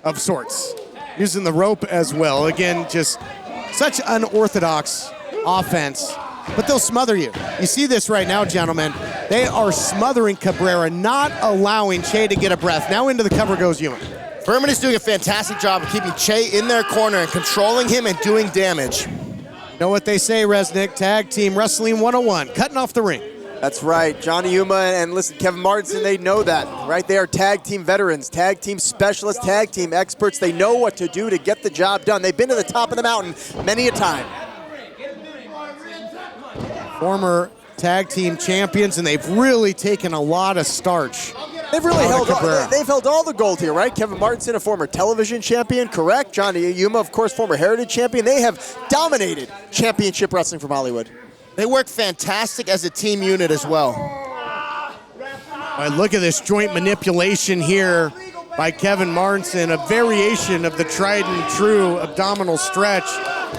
of sorts, using the rope as well. Again, just such unorthodox offense, but they'll smother you. You see this right now, gentlemen. They are smothering Cabrera, not allowing Che to get a breath. Now into the cover goes Yuma. Vermin is doing a fantastic job of keeping Che in their corner and controlling him and doing damage. You know what they say, Resnick, Tag Team Wrestling 101, cutting off the ring. That's right, Johnny Yuma and listen, Kevin Martinson, they know that, right? They are tag team veterans, tag team specialists, tag team experts. They know what to do to get the job done. They've been to the top of the mountain many a time. Former tag team champions, and they've really taken a lot of starch. They've really held all the gold here, right? Kevin Martinson, a former television champion, correct? Johnny Yuma, of course, former heritage champion. They have dominated championship wrestling from Hollywood. They work fantastic as a team unit as well. All right, look at this joint manipulation here by Kevin Martinson, a variation of the tried and true abdominal stretch.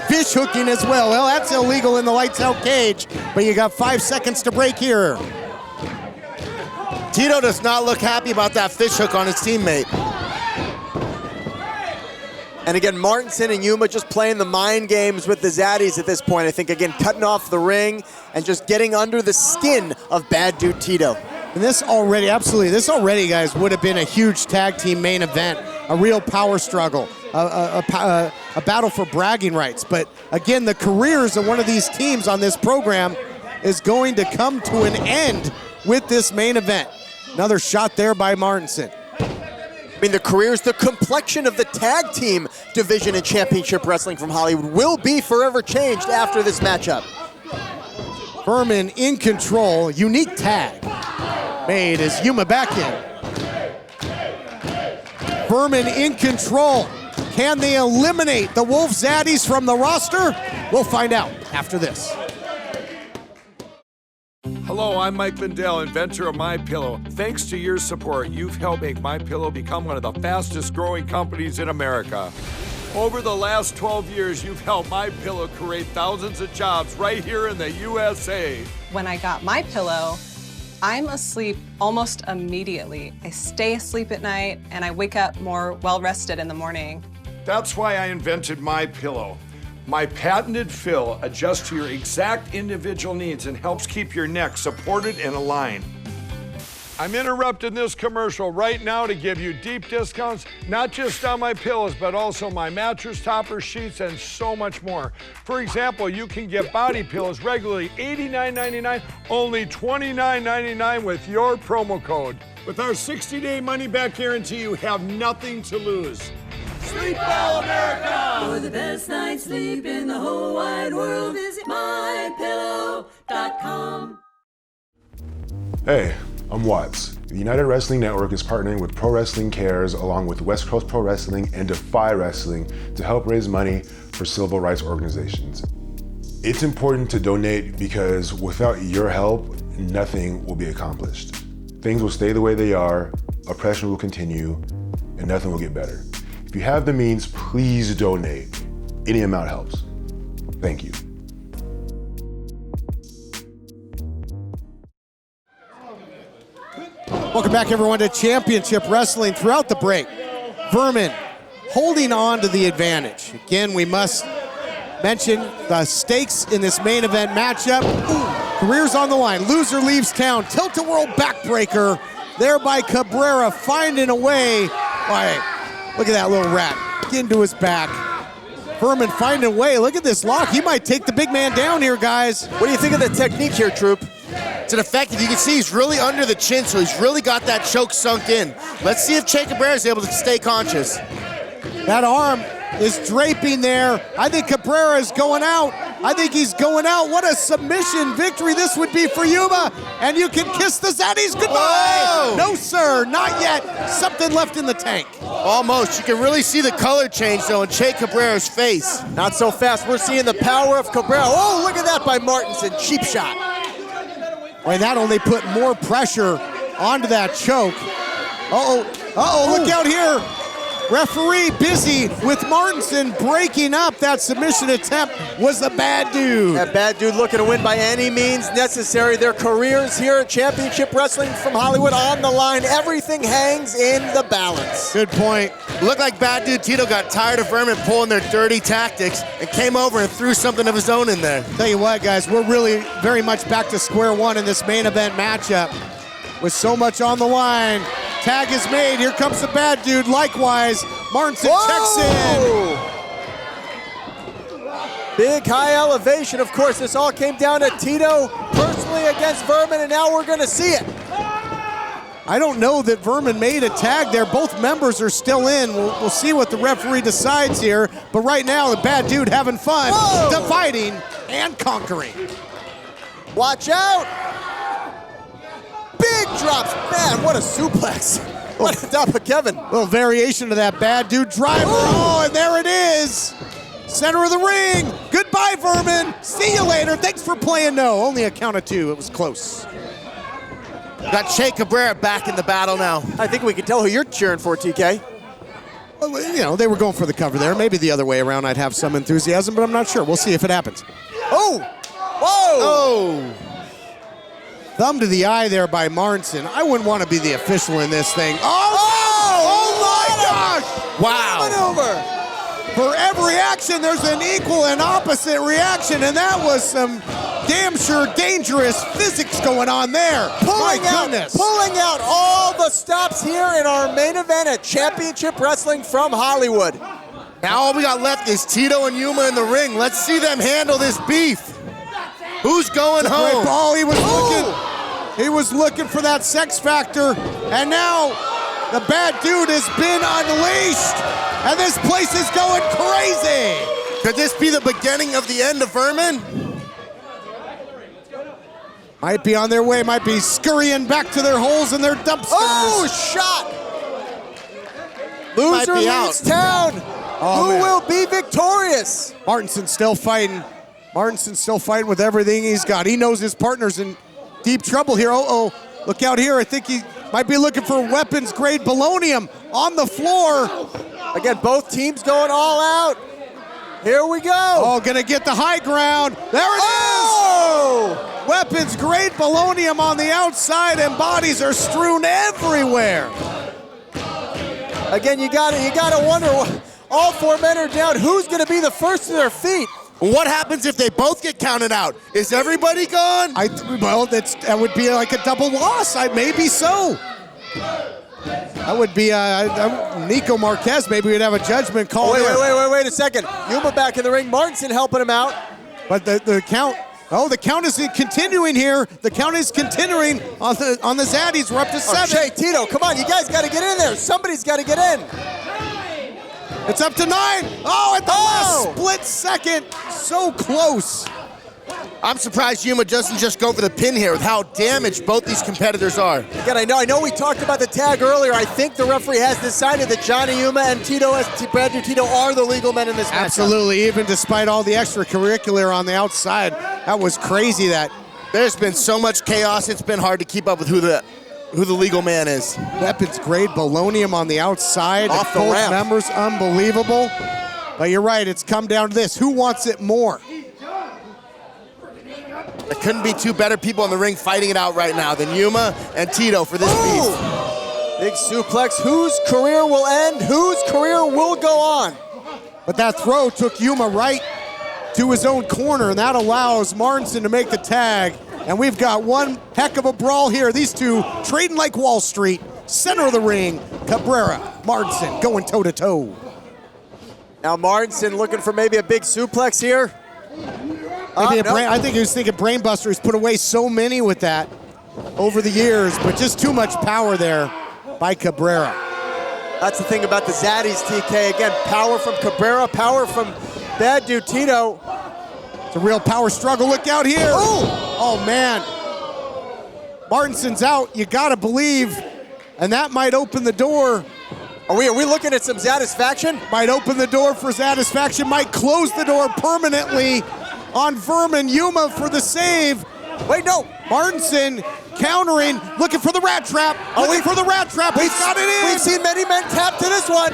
Fish hooking as well. Well, that's illegal in the lights out cage, but you got 5 seconds to break here. Tito does not look happy about that fish hook on his teammate. And again, Martinson and Yuma just playing the mind games with the Zaddies at this point. I think, again, cutting off the ring and just getting under the skin of bad dude Tito. And this already, guys, would have been a huge tag team main event, a real power struggle, a battle for bragging rights. But again, the careers of one of these teams on this program is going to come to an end with this main event. Another shot there by Martinson. I mean, the careers, the complexion of the tag team division in championship wrestling from Hollywood will be forever changed after this matchup. Vermin in control, unique tag made as Yuma back in. Vermin in control. Can they eliminate the Wolf Zaddies from the roster? We'll find out after this. Hello, I'm Mike Lindell, inventor of MyPillow. Thanks to your support, you've helped make MyPillow become one of the fastest growing companies in America. Over the last 12 years, you've helped MyPillow create thousands of jobs right here in the USA. When I got MyPillow, I'm asleep almost immediately. I stay asleep at night and I wake up more well-rested in the morning. That's why I invented MyPillow. My patented fill adjusts to your exact individual needs and helps keep your neck supported and aligned. I'm interrupting this commercial right now to give you deep discounts, not just on my pillows, but also my mattress toppers, sheets, and so much more. For example, you can get body pillows regularly $89.99, only $29.99 with your promo code. With our 60-day money-back guarantee, you have nothing to lose. Sleep well, America! For the best night's sleep in the whole wide world, visit mypillow.com. Hey, I'm Watts. The United Wrestling Network is partnering with Pro Wrestling Cares along with West Coast Pro Wrestling and Defy Wrestling to help raise money for civil rights organizations. It's important to donate because without your help, nothing will be accomplished. Things will stay the way they are, oppression will continue, and nothing will get better. If you have the means, please donate. Any amount helps. Thank you. Welcome back, everyone, to Championship Wrestling. Throughout the break, Vermin holding on to the advantage. Again, we must mention the stakes in this main event matchup. Careers on the line. Loser leaves town. Tilt-a-whirl backbreaker there by Cabrera, finding a way. Look at that little rat. back into his back. Furman finding a way. Look at this lock. He might take the big man down here, guys. What do you think of the technique here, Troop? It's an effective. You can see he's really under the chin, so he's really got that choke sunk in. Let's see if Che Cabrera is able to stay conscious. That arm is draping there. I think Cabrera is going out. I think he's going out. What a submission victory this would be for Yuma. And you can kiss the Zaddies goodbye. Whoa. No, sir, not yet. Something left in the tank. Almost. You can really see the color change, though, in Che Cabrera's face. Not so fast. We're seeing the power of Cabrera. Oh, look at that by Martinson. Cheap shot. Boy, that only put more pressure onto that choke. Look out here. Referee busy with Martinson breaking up that submission attempt. Was a bad dude. That bad dude looking to win by any means necessary. Their careers here at Championship Wrestling from Hollywood on the line. Everything hangs in the balance. Good point. Looked like bad dude Tito got tired of Vermin pulling their dirty tactics and came over and threw something of his own in there. Tell you what, guys, we're really very much back to square one in this main event matchup with so much on the line. Tag is made. Here comes the bad dude. Likewise, Martinson checks in. Big high elevation. Of course, this all came down to Tito personally against Vermin, and now we're going to see it. I don't know that Vermin made a tag there. Both members are still in. We'll see what the referee decides here. But right now, the bad dude having fun, dividing and conquering. Watch out. Big drops. Man, what a suplex. What a top of Kevin. Little variation of that bad dude driver. Oh, and there it is. Center of the ring. Goodbye, Vermin. See you later. Thanks for playing no. Only a count of two. It was close. Got Che Cabrera back in the battle now. I think we can tell who you're cheering for, TK. Well, you know, they were going for the cover there. Maybe the other way around I'd have some enthusiasm, but I'm not sure. We'll see if it happens. Oh! Whoa! Oh! Thumb to the eye there by Martinson. I wouldn't want to be the official in this thing. Oh my gosh! Wow. Maneuver. For every action, there's an equal and opposite reaction, and that was some damn sure dangerous physics going on there. Pulling out all the stops here in our main event at Championship Wrestling from Hollywood. Now all we got left is Tito and Yuma in the ring. Let's see them handle this beef. Who's going home? Oh, he was looking for that sex factor, and now the bad dude has been unleashed, and this place is going crazy. Could this be the beginning of the end of Vermin? Might be on their way, might be scurrying back to their holes in their dumpsters. Oh, shot! Loser leaves town. Who will be victorious? Martinson's still fighting. Martinson's still fighting with everything he's got. He knows his partner's in deep trouble here. Look out here. I think he might be looking for weapons-grade polonium on the floor. Again, both teams going all out. Here we go. Oh, gonna get the high ground. There it is. Weapons-grade polonium on the outside, and bodies are strewn everywhere. Again, you gotta wonder, all four men are down. Who's gonna be the first to their feet? What happens if they both get counted out? Is everybody gone? That would be like a double loss. Maybe so. That would be Nico Marquez. Maybe we'd have a judgment call. Wait a second. Yuma back in the ring. Martinson helping him out. But the count. Oh, the count is continuing here. The count is continuing on the Zaddies. We're up to 7. Che, Tito, come on. You guys got to get in there. Somebody's got to get in. It's up to 9. Oh, at the last split second. So close. I'm surprised Yuma doesn't just go for the pin here with how damaged both these competitors are. Again, I know we talked about the tag earlier. I think the referee has decided that Johnny Yuma and Brad New Tito are the legal men in this match. Absolutely, even despite all the extracurricular on the outside. That was crazy that. There's been so much chaos, it's been hard to keep up with who the legal man is. Weapons-grade polonium on the outside. Off the ramp. Members, unbelievable. But you're right, it's come down to this. Who wants it more? There couldn't be two better people in the ring fighting it out right now than Yuma and Tito for this beef. Big suplex. Whose career will end? Whose career will go on? But that throw took Yuma right to his own corner, and that allows Martinson to make the tag. And we've got one heck of a brawl here. These two trading like Wall Street. Center of the ring, Cabrera, Martinson going toe-to-toe. Now Martinson looking for maybe a big suplex here. Maybe I think he was thinking brainbuster. He's put away so many with that over the years, but just too much power there by Cabrera. That's the thing about the Zaddies, TK. Again, power from Cabrera, power from Bad Dude Tito. It's a real power struggle. Look out here. Oh man. Martinson's out. You gotta believe. And that might open the door. Are we looking at some satisfaction? Might open the door for satisfaction. Might close the door permanently on Vermin. Yuma for the save. Wait, no. Martinson countering, looking for the rat trap. Looking for the rat trap. He's got it in. We've seen many men tap to this one.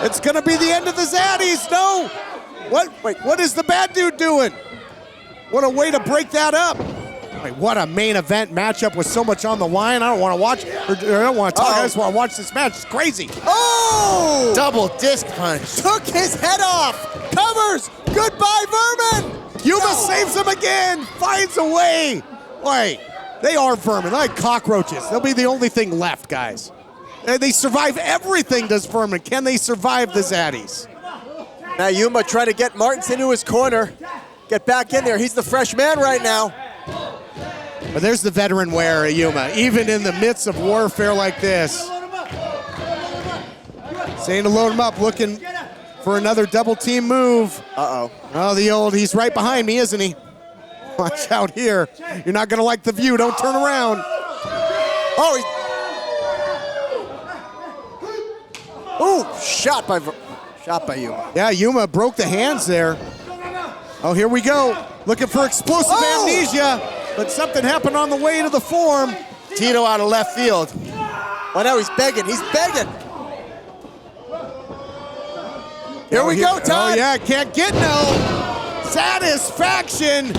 It's going to be the end of the Zaddies. No. What is the Bad Dude doing? What a way to break that up. Wait, what a main event matchup with so much on the line. I don't want to watch, or I don't want to talk. I just want to watch this match. It's crazy. Oh! Double disc punch. Took his head off. Covers. Goodbye, Vermin. Yuma saves him again. Finds a way. Wait, they are Vermin. Like cockroaches. They'll be the only thing left, guys. They survive everything, does Vermin. Can they survive the Zaddies? Now Yuma trying to get Martinson into his corner. Get back in there. He's the fresh man right now. But there's the veteran wear of Yuma, even in the midst of warfare like this. Saying to load him up, looking for another double team move. Uh-oh. Oh, he's right behind me, isn't he? Watch out here. You're not gonna like the view, don't turn around. Shot by Yuma. Yeah, Yuma broke the hands there. Oh, here we go. Looking for explosive amnesia, but something happened on the way to the form. Tito out of left field. Oh, now he's begging. He's begging. Here we go, Todd. Oh, yeah, can't get no satisfaction.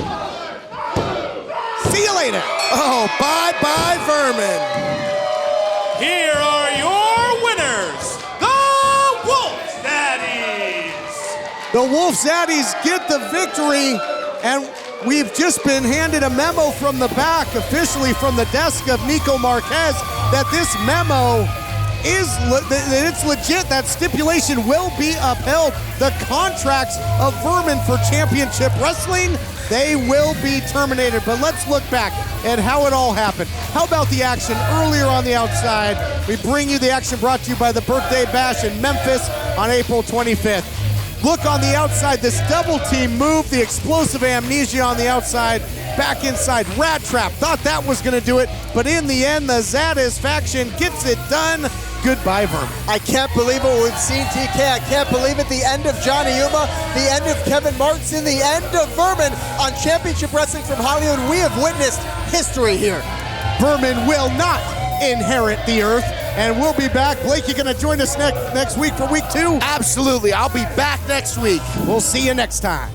See you later. Oh, bye-bye, Vermin. Here are your winners, the Wolf Zaddies. The Wolf Zaddies get the victory, and we've just been handed a memo from the back, officially from the desk of Nico Marquez, that this memo that it's legit. That stipulation will be upheld. The contracts of Vermin for Championship Wrestling, they will be terminated. But let's look back at how it all happened. How about the action earlier on the outside? We bring you the action brought to you by the Birthday Bash in Memphis on April 25th. Look on the outside, this double team move, the explosive amnesia on the outside, back inside, rat trap. Thought that was gonna do it, but in the end, the Zaddies faction gets it done. Goodbye, Vermin. I can't believe what we've seen, TK. I can't believe it. The end of Johnny Yuma, the end of Kevin Martinson, the end of Vermin on Championship Wrestling from Hollywood. We have witnessed history here. Vermin will not inherit the earth, and we'll be back. Blake, you gonna join us next week for week 2? Absolutely, I'll be back next week. We'll see you next time.